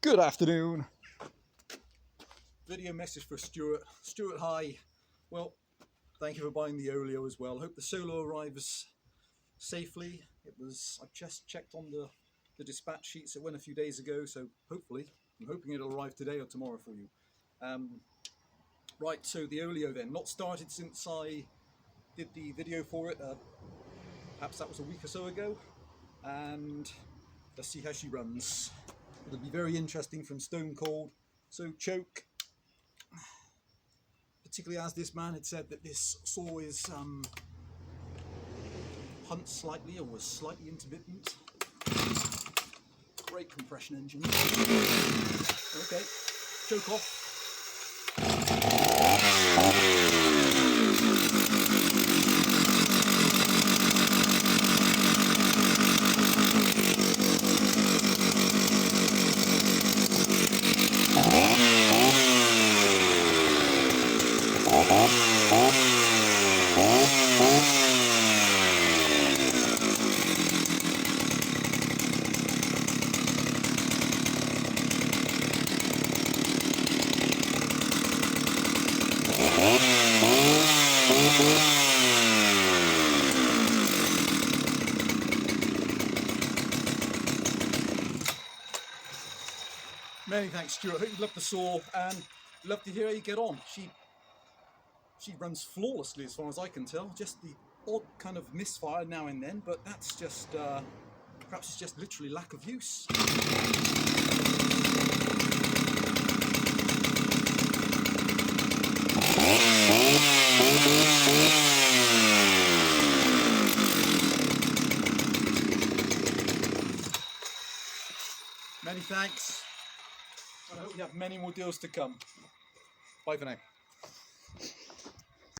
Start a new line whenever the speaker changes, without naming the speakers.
Good afternoon. Video message for Stuart. Stuart, hi. Well, thank you for buying the Oleo as well. Hope the Solo arrives safely. I've just checked on the dispatch sheets. It went a few days ago, so hopefully, I'm hoping it'll arrive today or tomorrow for you. Right, so the Oleo then. Not started since I did the video for it. Perhaps that was a week or so ago. And let's see how she runs. It'll be very interesting from stone cold. So choke, particularly as this man had said that this saw is hunt slightly or was slightly intermittent. Great compression engine. Okay, choke off. Many thanks, Stuart. Hope you love the saw and love to hear how you get on. She runs flawlessly as far as I can tell. Just the odd kind of misfire now and then, but that's just perhaps it's just literally lack of use. Many thanks. I hope you have many more deals to come. Bye for now.